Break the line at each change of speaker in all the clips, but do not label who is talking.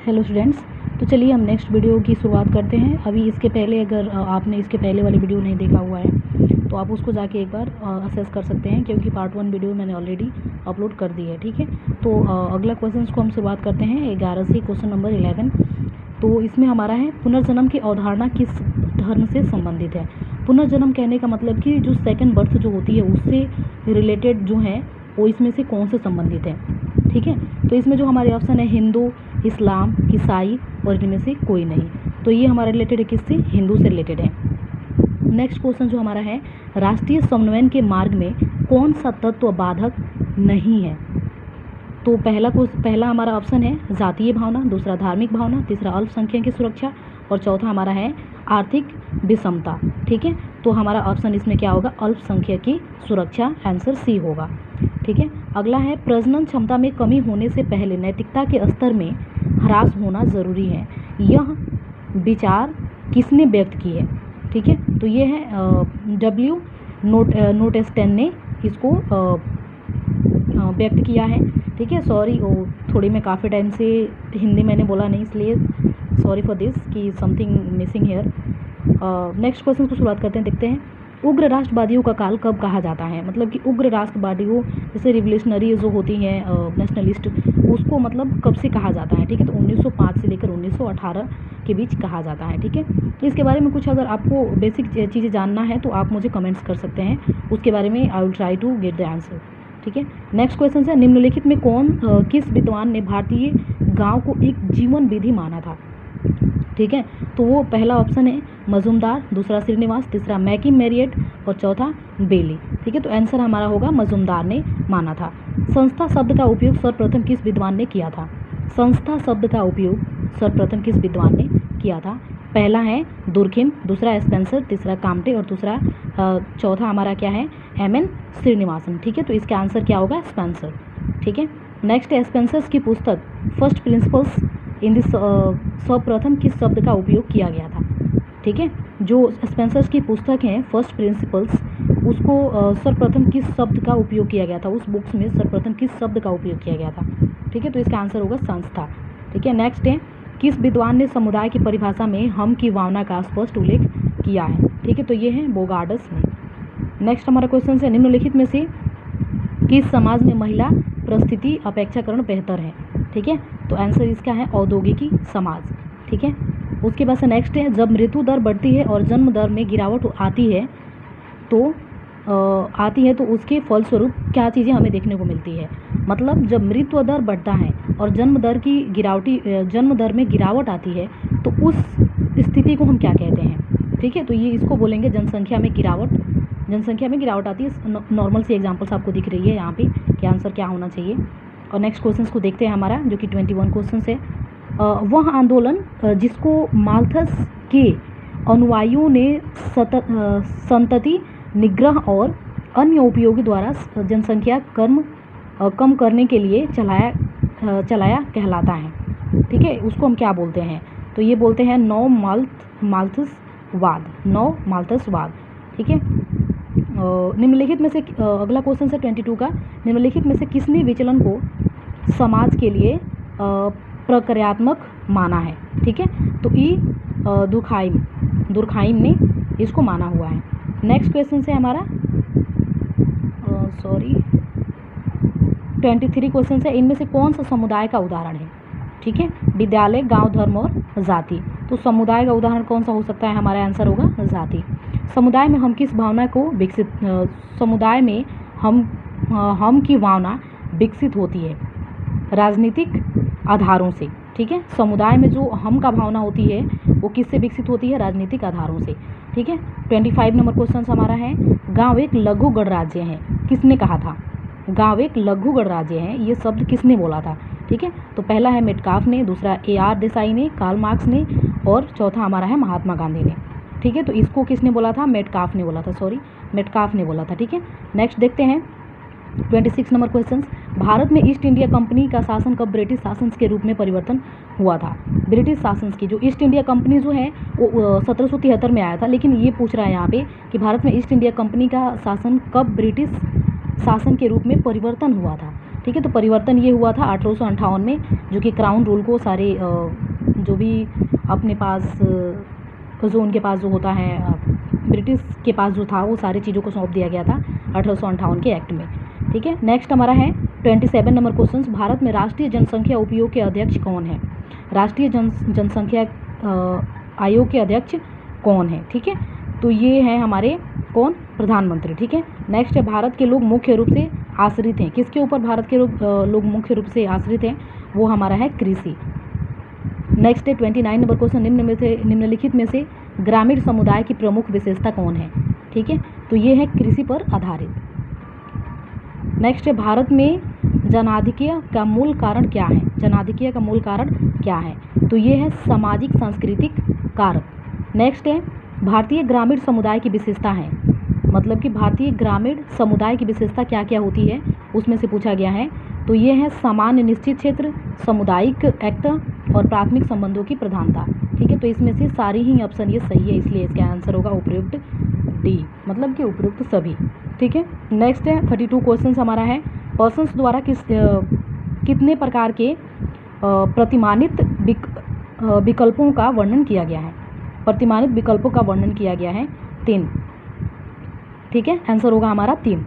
Hello students. तो चलिए हम नेक्स्ट वीडियो की शुरुआत करते हैं। अभी इसके पहले अगर आपने इसके पहले वाली वीडियो नहीं देखा हुआ है तो आप उसको जाके एक बार असेस कर सकते हैं, क्योंकि पार्ट 1 वीडियो मैंने ऑलरेडी अपलोड कर दी है। ठीक है, तो अगला क्वेश्चन को हम शुरुआत करते हैं 11 से। क्वेश्चन नंबर 11, तो इसमें हमारा है पुनर्जन्म की अवधारणा किस धर्म से संबंधित है। पुनर्जन्म कहने का मतलब कि जो सेकंड बर्थ जो होती है उससे रिलेटेड जो है वो इसमें से कौन से संबंधित है। ठीक है, तो इसमें जो हमारे ऑप्शन है हिंदू, इस्लाम, ईसाई और इनमें से कोई नहीं। तो ये हमारा रिलेटेड है किससे, हिंदू से रिलेटेड है। नेक्स्ट क्वेश्चन जो हमारा है, राष्ट्रीय समन्वयन के मार्ग में कौन सा तत्व बाधक नहीं है। तो पहला हमारा ऑप्शन है जातीय भावना, दूसरा धार्मिक भावना, तीसरा अल्पसंख्यक की सुरक्षा और चौथा हमारा है आर्थिक विषमता। ठीक है, तो हमारा ऑप्शन इसमें क्या होगा, अल्पसंख्यक की सुरक्षा, आंसर सी होगा। ठीक है, अगला है प्रजनन क्षमता में कमी होने से पहले नैतिकता के स्तर में ह्रास होना जरूरी है, यह विचार किसने व्यक्त की है। ठीक है, तो ये है डब्ल्यू नोटेस्टेन ने इसको व्यक्त किया है। ठीक है, सॉरी थोड़ी मैं काफ़ी टाइम से हिंदी मैंने बोला नहीं, इसलिए सॉरी फॉर दिस कि something missing hair. Next question को शुरुआत करते हैं, देखते हैं उग्र राष्ट्रवादियों का काल कब कहा जाता है। मतलब कि उग्र राष्ट्रवादियों जैसे रिवोल्यूशनरी जो होती हैं नेशनलिस्ट, उसको मतलब कब से कहा जाता है। ठीक है, तो 1905 से लेकर 1918 के बीच कहा जाता है। ठीक है, इसके बारे में कुछ अगर आपको बेसिक चीज़ें जानना है तो आप मुझे कमेंट्स कर सकते हैं, उसके बारे में I will try to get the answer. ठीक है, नेक्स्ट क्वेश्चन है निम्नलिखित में किस विद्वान ने भारतीय गांव को एक जीवन विधि माना था। ठीक है, तो वो पहला ऑप्शन है मजुमदार, दूसरा श्रीनिवास, तीसरा मैकिम मेरियट और चौथा बेली। ठीक है, तो आंसर हमारा होगा मजुमदार ने माना था। संस्था शब्द का उपयोग सर्वप्रथम किस विद्वान ने किया था। संस्था शब्द का उपयोग सर्वप्रथम किस विद्वान ने किया था। पहला है दुर्खिम, दूसरा स्पेंसर, तीसरा काम्टे और चौथा हमारा क्या है, एम.एन. श्रीनिवासन। ठीक है, तो इसका आंसर क्या होगा, स्पेंसर। ठीक है, नेक्स्ट है स्पेंसर्स की पुस्तक फर्स्ट प्रिंसिपल्स इन दिस सर्वप्रथम किस शब्द का उपयोग किया गया था। ठीक है, जो स्पेंसर्स की पुस्तक है फर्स्ट प्रिंसिपल्स, उसको सर्वप्रथम किस शब्द का उपयोग किया गया था, उस बुक्स में सर्वप्रथम किस शब्द का उपयोग किया गया था। ठीक है, तो इसका आंसर होगा संस्था। ठीक है, नेक्स्ट है किस विद्वान ने समुदाय की परिभाषा में हम की भावना का स्पष्ट उल्लेख किया है। ठीक है, तो ये है बोगार्डस ने। नेक्स्ट हमारा क्वेश्चन है निम्नलिखित में से किस समाज में महिला परिस्थिति अपेक्षाकरण बेहतर है। ठीक है, तो आंसर इसका है औद्योगिकी समाज। ठीक है, उसके बाद से नेक्स्ट है जब मृत्यु दर बढ़ती है और जन्म दर में गिरावट आती है तो उसके फलस्वरूप क्या चीज़ें हमें देखने को मिलती है। मतलब जब मृत्यु दर बढ़ता है और जन्म दर में गिरावट आती है तो उस स्थिति को हम क्या कहते हैं। ठीक है, तो ये इसको बोलेंगे जनसंख्या में गिरावट आती है। नॉर्मल सी एग्जांपल्स आपको दिख रही है यहाँ पे कि आंसर क्या होना चाहिए। और नेक्स्ट क्वेश्चन को देखते हैं हमारा, जो कि 21 क्वेश्चन है। वह आंदोलन जिसको माल्थस के अनुयायियों ने संतति निग्रह और अन्य उपयोगी द्वारा जनसंख्या कम करने के लिए चलाया कहलाता है। ठीक है, उसको हम क्या बोलते हैं, तो ये बोलते हैं नौ माल्थसवाद। ठीक है, निम्नलिखित में से अगला क्वेश्चन है 22 का, निम्नलिखित में से किसने विचलन को समाज के लिए प्रक्रियात्मक माना है। ठीक है, तो दुर्खाइम ने इसको माना हुआ है। नेक्स्ट क्वेश्चन है हमारा 23 क्वेश्चन है, इनमें से कौन सा समुदाय का उदाहरण है। ठीक है, विद्यालय, गांव, धर्म और जाति। तो समुदाय का उदाहरण कौन सा हो सकता है, हमारा आंसर होगा जाति। समुदाय में हम किस भावना को समुदाय में हम की भावना विकसित होती है राजनीतिक आधारों से। ठीक है, समुदाय में जो हम का भावना होती है वो किससे विकसित होती है, राजनीतिक आधारों से। ठीक है, 25 नंबर क्वेश्चन हमारा है गांव एक लघु गणराज्य है, किसने कहा था। गांव एक लघु गणराज्य है, ये शब्द किसने बोला था। ठीक है, तो पहला है मेटकाफ ने, दूसरा A.R. देसाई ने, कार्ल मार्क्स ने और चौथा हमारा है महात्मा गांधी ने। ठीक है, तो इसको किसने बोला था, मेटकाफ ने बोला था। ठीक है, नेक्स्ट देखते हैं 26 नंबर क्वेश्चन, भारत में ईस्ट इंडिया कंपनी का शासन कब ब्रिटिश शासन के रूप में परिवर्तन हुआ था। ब्रिटिश शासन की जो ईस्ट इंडिया कंपनी जो है वो 1773 में आया था, लेकिन ये पूछ रहा है यहाँ पे कि भारत में ईस्ट इंडिया कंपनी का शासन कब ब्रिटिश शासन के रूप में परिवर्तन हुआ था। ठीक है। तो परिवर्तन ये हुआ था 1858 में, जो कि क्राउन रूल को सारे जो भी अपने पास जो उनके पास जो होता है ब्रिटिश के पास जो था वो सारी चीज़ों को सौंप दिया गया था 1858 के एक्ट में। ठीक है। नेक्स्ट हमारा है 27 नंबर क्वेश्चन, भारत में राष्ट्रीय जनसंख्या उपयोग के अध्यक्ष कौन है? राष्ट्रीय जनसंख्या आयोग के अध्यक्ष कौन है? ठीक है। तो ये है हमारे कौन? प्रधानमंत्री। ठीक है। नेक्स्ट है भारत के लोग मुख्य रूप से आश्रित हैं, किसके ऊपर भारत के लोग मुख्य रूप से आश्रित हैं? वो हमारा है कृषि। नेक्स्ट है 29 नंबर क्वेश्चन, निम्नलिखित में से ग्रामीण समुदाय की प्रमुख विशेषता कौन है? ठीक है। तो ये है कृषि पर आधारित। नेक्स्ट है भारत में जनाधिक्य का मूल कारण क्या है? जनाधिक्य का मूल कारण क्या है? तो ये है सामाजिक सांस्कृतिक कारक। नेक्स्ट है भारतीय ग्रामीण समुदाय की विशेषता है, मतलब कि भारतीय ग्रामीण समुदाय की विशेषता क्या क्या होती है उसमें से पूछा गया है। तो ये है सामान्य निश्चित क्षेत्र, सामुदायिक एकता और प्राथमिक संबंधों की प्रधानता। ठीक है। तो इसमें से सारी ही ऑप्शन ये सही है, इसलिए इसका आंसर होगा उपयुक्त डी, मतलब कि उपयुक्त सभी। ठीक है। नेक्स्ट है 32 क्वेश्चन हमारा है, पर्सन्स द्वारा कितने प्रकार के प्रतिमानित विकल्पों का वर्णन किया गया है? प्रतिमानित विकल्पों का वर्णन किया गया है 3। ठीक है। आंसर होगा हमारा 3।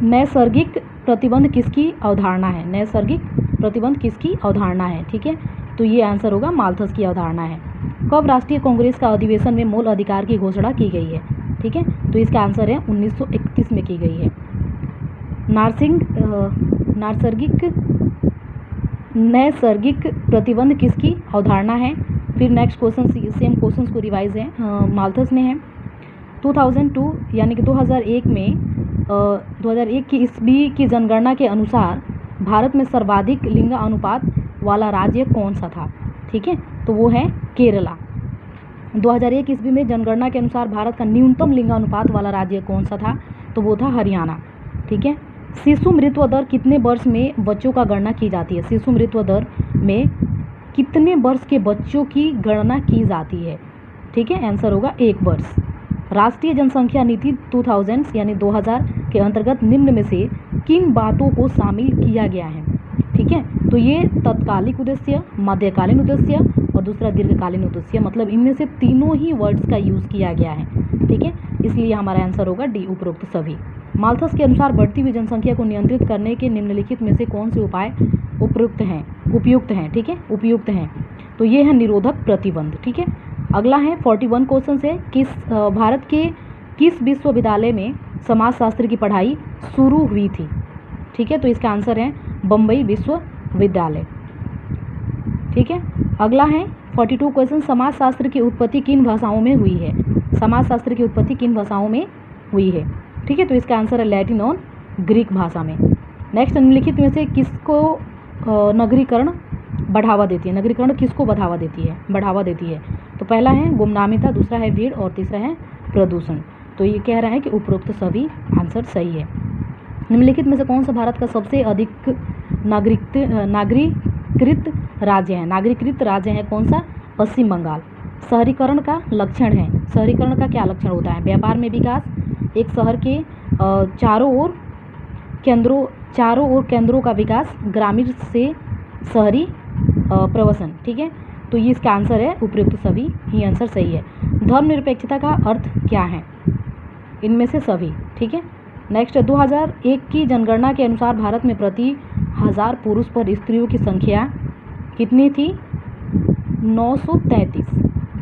नैसर्गिक प्रतिबंध किसकी अवधारणा है? नैसर्गिक प्रतिबंध किसकी अवधारणा है? ठीक है। तो ये आंसर होगा माल्थस की अवधारणा है। कब राष्ट्रीय कांग्रेस का अधिवेशन में मूल अधिकार की घोषणा की गई है? ठीक है। तो इसका आंसर है 1931 में की गई है। नैसर्गिक प्रतिबंध किसकी अवधारणा है? फिर नेक्स्ट क्वेश्चन सेम क्वेश्चन को रिवाइज है, माल्थस ने है। 2002 यानी कि 2001 में 2001 की ईस्वी की जनगणना के अनुसार भारत में सर्वाधिक लिंग अनुपात वाला राज्य कौन सा था? ठीक है। तो वो है केरला। 2001 ईस्वी में जनगणना के अनुसार भारत का न्यूनतम लिंग अनुपात वाला राज्य कौन सा था? तो वो था हरियाणा। ठीक है। शिशु मृत्यु दर कितने वर्ष में बच्चों का गणना की जाती है? शिशु मृत्यु दर में कितने वर्ष के बच्चों की गणना की जाती है? ठीक है। आंसर होगा 1 वर्ष। राष्ट्रीय जनसंख्या नीति 2000 यानी 2000 के अंतर्गत निम्न में से किन बातों को शामिल किया गया है? ठीक है। तो ये तत्कालिक उद्देश्य, मध्यकालीन उद्देश्य और दूसरा दीर्घकालीन उद्देश्य, मतलब इनमें से तीनों ही वर्ड्स का यूज़ किया गया है। ठीक है। इसलिए हमारा आंसर होगा डी, उपरोक्त सभी। माल्थस के अनुसार बढ़ती हुई जनसंख्या को नियंत्रित करने के निम्नलिखित में से कौन से उपाय उपयुक्त हैं? ठीक है। उपयुक्त हैं। तो ये है निरोधक प्रतिबंध। ठीक है। अगला है 41 क्वेश्चन है, भारत के किस विश्वविद्यालय में समाजशास्त्र की पढ़ाई शुरू हुई थी? ठीक है। तो इसका आंसर है बम्बई विश्वविद्यालय। ठीक है। अगला है 42 क्वेश्चन, समाजशास्त्र की उत्पत्ति किन भाषाओं में हुई है? समाजशास्त्र की उत्पत्ति किन भाषाओं में हुई है? ठीक है। तो इसका आंसर है लैटिन और ग्रीक भाषा में। नेक्स्ट, निम्नलिखित में से किसको नगरीकरण बढ़ावा देती है? नगरीकरण किसको बढ़ावा देती है? तो पहला है गुमनामिता, दूसरा है भीड़ और तीसरा है प्रदूषण। तो ये कह रहा है कि उपरोक्त सभी आंसर सही है। निम्नलिखित में से कौन सा भारत का सबसे अधिक नागरीकृत राज्य है? नागरीकृत राज्य है कौन सा? पश्चिम बंगाल। शहरीकरण का लक्षण है, शहरीकरण का क्या लक्षण होता है? व्यापार में विकास, एक शहर के चारों ओर केंद्रों का विकास, ग्रामीण से शहरी प्रवसन। ठीक है। तो ये इसका आंसर है उपयुक्त सभी ही आंसर सही है। धर्मनिरपेक्षता का अर्थ क्या है? इनमें से सभी। ठीक है। नेक्स्ट, 2001 की जनगणना के अनुसार भारत में प्रति 1000 पुरुष पर स्त्रियों की संख्या कितनी थी? 933।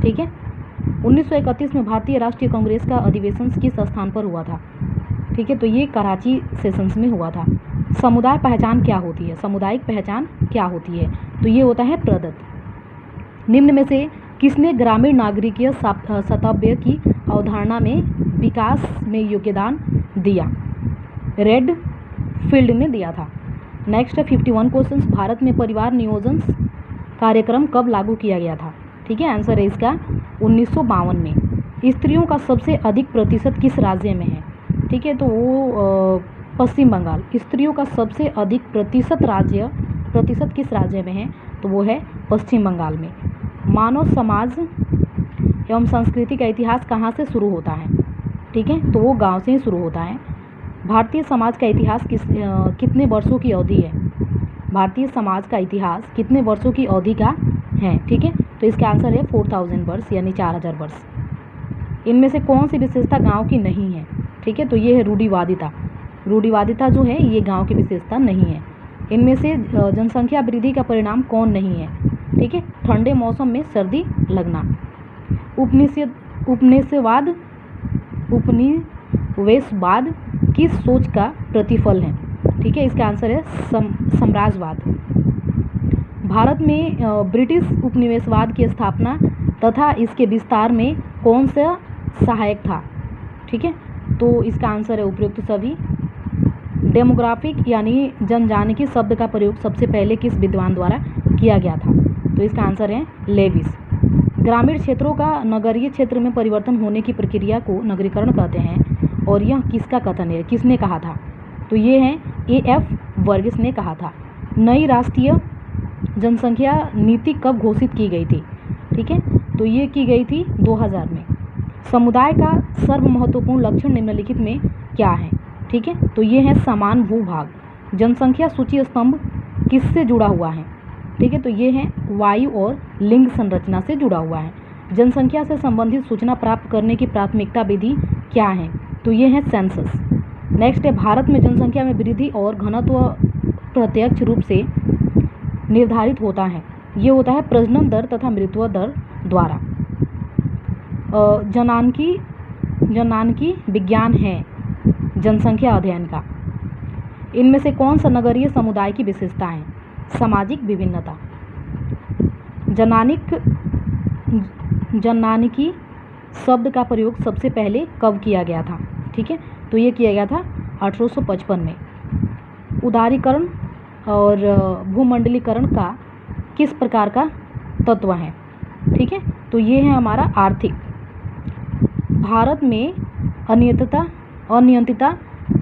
ठीक है। 1931 में भारतीय राष्ट्रीय कांग्रेस का अधिवेशन किस स्थान पर हुआ था? ठीक है। तो ये कराची सेशंस में हुआ था। समुदाय पहचान क्या होती है? सामुदायिक पहचान क्या होती है? तो ये होता है प्रदत्त। निम्न में से किसने ग्रामीण नागरिकीय शतव्य की अवधारणा में विकास में योगदान दिया? रेड फील्ड ने दिया था। नेक्स्ट है 51 क्वेश्चंस, भारत में परिवार नियोजन कार्यक्रम कब लागू किया गया था? ठीक है। आंसर है इसका 1952 में। स्त्रियों का सबसे अधिक प्रतिशत किस राज्य में है? ठीक है। तो वो पश्चिम बंगाल। स्त्रियों का सबसे अधिक प्रतिशत किस राज्य में है? तो वो है पश्चिम बंगाल में। मानव समाज एवं संस्कृति का इतिहास कहाँ से शुरू होता है? ठीक है। तो वो गांव से ही शुरू होता है। भारतीय समाज का इतिहास कितने वर्षों की अवधि है? भारतीय समाज का इतिहास कितने वर्षों की अवधि का है? ठीक है, तो इसका आंसर है 4000 वर्ष यानी 4000 वर्ष। इनमें से कौन सी विशेषता गांव की नहीं है? ठीक है, तो ये है रूढ़िवादिता। रूढ़िवादिता जो है ये गांव की विशेषता नहीं है। इनमें से जनसंख्या वृद्धि का परिणाम कौन नहीं है? ठीक है, ठंडे मौसम में सर्दी लगना। उपनिवेशवाद किस सोच का प्रतिफल है? ठीक है, इसका आंसर है साम्राज्यवाद। भारत में ब्रिटिश उपनिवेशवाद की स्थापना तथा इसके विस्तार में कौन सा सहायक था? ठीक है, तो इसका आंसर है उपयुक्त सभी। डेमोग्राफिक यानी जनजानिकी शब्द का प्रयोग सबसे पहले किस विद्वान द्वारा किया गया था? तो इसका आंसर है लेविस। ग्रामीण क्षेत्रों का नगरीय क्षेत्र में परिवर्तन होने की प्रक्रिया को नगरीकरण कहते हैं और यह किसका कथन है, किसने कहा था? तो ये है A.F. वर्गिस ने कहा था। नई राष्ट्रीय जनसंख्या नीति कब घोषित की गई थी? ठीक है, तो ये की गई थी 2000 में। समुदाय का सर्व महत्वपूर्ण लक्षण निम्नलिखित में क्या है? ठीक है, तो ये है समान भूभाग। जनसंख्या सूची स्तंभ किससे जुड़ा हुआ है? ठीक है, तो ये है वायु और लिंग संरचना से जुड़ा हुआ है। जनसंख्या से संबंधित सूचना प्राप्त करने की प्राथमिकता विधि क्या है? तो ये है सेंसस। नेक्स्ट है भारत में जनसंख्या में वृद्धि और घनत्व प्रत्यक्ष रूप से निर्धारित होता है। ये होता है प्रजनन दर तथा मृत्यु दर द्वारा। जनानकी विज्ञान है जनसंख्या अध्ययन का। इनमें से कौन सा नगरीय समुदाय की विशेषता है? सामाजिक विभिन्नता। जनानिकी शब्द का प्रयोग सबसे पहले कब किया गया था? ठीक है, तो ये किया गया था 1855 में। उदारीकरण और भूमंडलीकरण का किस प्रकार का तत्व है? ठीक है, तो ये है हमारा आर्थिक। भारत में अनियंत्रित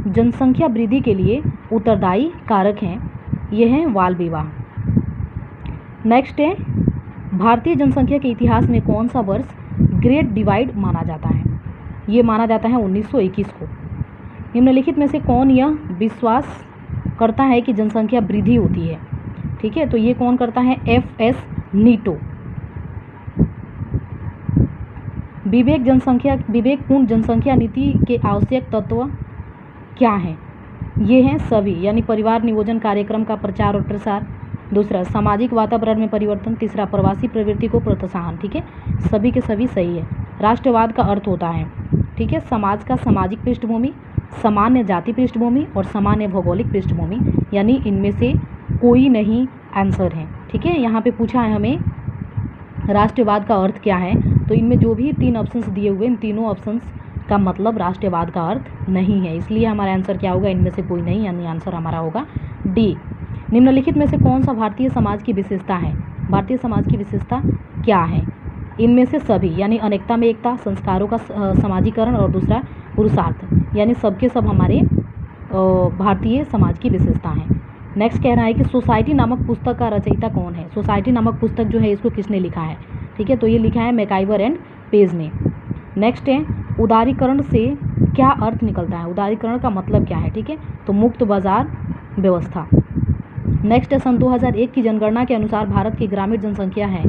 जनसंख्या वृद्धि के लिए उत्तरदायी कारक हैं। ये हैं बाल विवाह। नेक्स्ट है भारतीय जनसंख्या के इतिहास में कौन सा वर्ष ग्रेट डिवाइड माना जाता है? ये माना जाता है 1921 को। निम्नलिखित में से कौन यह विश्वास करता है कि जनसंख्या वृद्धि होती है? ठीक है, तो ये कौन करता है? F.S. नीटो। विवेकपूर्ण जनसंख्या नीति के आवश्यक तत्व क्या हैं? ये हैं सभी, यानी परिवार नियोजन कार्यक्रम का प्रचार और प्रसार। दूसरा सामाजिक वातावरण में परिवर्तन। तीसरा प्रवासी प्रवृत्ति को प्रोत्साहन। ठीक है, सभी के सभी सही है। राष्ट्रवाद का अर्थ होता है, ठीक है, समाज का सामाजिक पृष्ठभूमि, सामान्य जाति पृष्ठभूमि और सामान्य भौगोलिक पृष्ठभूमि, यानी इनमें से कोई नहीं आंसर है। ठीक है, यहाँ पे पूछा है हमें राष्ट्रवाद का अर्थ क्या है, तो इनमें जो भी 3 ऑप्शंस दिए हुए इन तीनों ऑप्शंस का मतलब राष्ट्रवाद का अर्थ नहीं है, इसलिए हमारा आंसर क्या होगा? इनमें से कोई नहीं, यानी आंसर हमारा होगा डी। निम्नलिखित में से कौन सा भारतीय समाज की विशेषता है? भारतीय समाज की विशेषता क्या है? इनमें से सभी, यानी अनेकता में एकता, संस्कारों का समाजीकरण और दूसरा पुरुषार्थ, यानी सबके सब हमारे भारतीय समाज की विशेषता है। नेक्स्ट कह रहा है कि सोसाइटी नामक पुस्तक का रचयिता कौन है? सोसाइटी नामक पुस्तक जो है इसको किसने लिखा है? ठीक है, तो ये लिखा है मैकाइवर एंड पेज ने। नेक्स्ट है उदारीकरण से क्या अर्थ निकलता है? उदारीकरण का मतलब क्या है? ठीक है, तो मुक्त बाजार व्यवस्था। नेक्स्ट है सन 2001 की जनगणना के अनुसार भारत की ग्रामीण जनसंख्या है